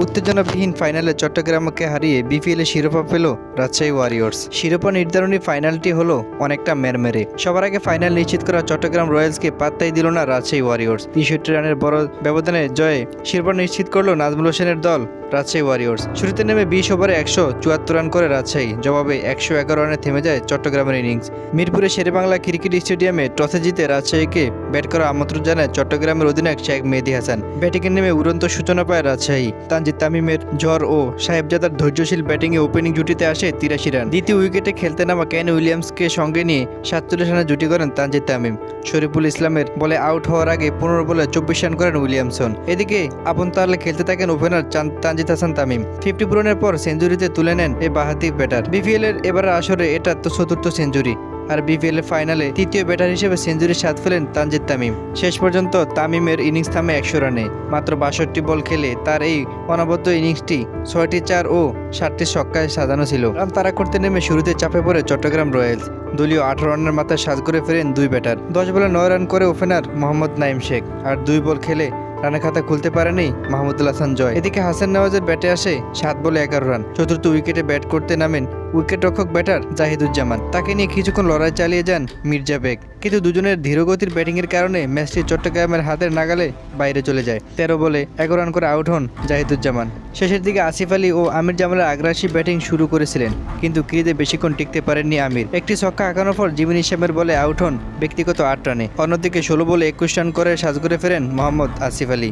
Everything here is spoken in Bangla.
উত্তেজনাবিহীন ফাইনালে চট্টগ্রামকে হারিয়ে বিপিএল এ শিরোপা পেল রাজশাহী ওয়ারিয়র্স। শিরোপা নির্ধারণী ফাইনালটি হলো অনেকটা মেরমেরে। সবার আগে ফাইনাল নিশ্চিত করা চট্টগ্রাম রয়্যালসকে পাত্তাই দিল না রাজশাহী ওয়ারিয়র্স। 63 রানের বড় ব্যবধানে জয়ে শিরোপা নিশ্চিত করল নাজমুল হোসেনের দল রাজশাহী ওয়ারিয়র্স। শুরুতে নেমে 20 ওভারে 174 রান করে রাজশাহী, জবাবে 111 রানে থেমে যায় চট্টগ্রামের ইনিংস। মিরপুরে শেরেবাংলা ক্রিকেট স্টেডিয়ামে টসে জিতে রাজশাহীকে ব্যাট করার আমন্ত্রণ জানায় চট্টগ্রামের অধিনায়ক শেখ মেহেদী হাসান। ব্যাটিংয়ে নেমে উড়ন্ত সূচনা পায় রাজশাহী। তানজিদ তামিমের ঝড় ও সাহেবজাদার ধৈর্যশীল ব্যাটিংয়ে ওপেনিং জুটিতে আসে 83 রান। দ্বিতীয় উইকেটে খেলতে নামা কেন উইলিয়ামসকে সঙ্গে নিয়ে 47 রানে জুটি করেন তানজিদ তামিম। শরীফুল ইসলামের বলে আউট হওয়ার আগে 15 বলে 24 রান করেন উইলিয়ামসন। এদিকে আপন তাহলে খেলতে থাকেন ওপেনার তানজিদ হাসান তামিম। 50 পূরণের পর সেঞ্চুরিতে তুলে নেন এই বাঁহাতি ব্যাটার। বিপিএল এর এবারের আসরে এটা তো চতুর্থ সেঞ্চুরি, আর বিপিএল এর ফাইনালে তৃতীয় ব্যাটার হিসেবে সেঞ্চুরির স্বাদ ফেলেন তানজিদ তামিম। শেষ পর্যন্ত তামিমের ইনিংস থামে 100 রানে। মাত্র 62 বল খেলে তার এই অনবদ্য ইনিংসটি 6টি 4 ও 7টি ছক্কায় সাজানো ছিল। রান তাড়া করতে নেমে শুরুতে চাপে পড়ে চট্টগ্রাম রয়্যালস। দলীয় 18 রানের মাথায় সাজ করে ফেরেন দুই ব্যাটার। 10 বলে 9 রান করে ওপেনার মোহাম্মদ নাইম শেখ, আর 2 বল খেলে রানের খাতা খুলতে পারেনি মাহমুদুল হাসান জয়। এদিকে হাসান নওয়াজের ব্যাটে আসে 7 বলে 11 রান। চতুর্থ উইকেটে ব্যাট করতে নামেন উইকেটরক্ষক ব্যাটার জাহিদুজ্জামান। তাকে নিয়ে কিছুক্ষণ লড়াই চালিয়ে যান মির্জা বেগ, কিন্তু দুজনের ধীরগতির ব্যাটিংয়ের কারণে ম্যাচটি চট্টগ্রামের হাতের নাগালে বাইরে চলে যায়। 13 বলে 11 রান করে আউট হন জাহিদুজ্জামান। শেষের দিকে আসিফ আলী ও আমির জামালের আগ্রাসী ব্যাটিং শুরু করেছিলেন, কিন্তু ক্রিজে বেশিক্ষণ টিকতে পারেননি আমির। একটি ছক্কা হাঁকানোর পর জিমিন ইসলামের বলে আউট হন ব্যক্তিগত 8 রানে। অন্যদিকে 16 বলে 21 রান করে সাজ করে ফেরেন মোহাম্মদ আসিফ আলী।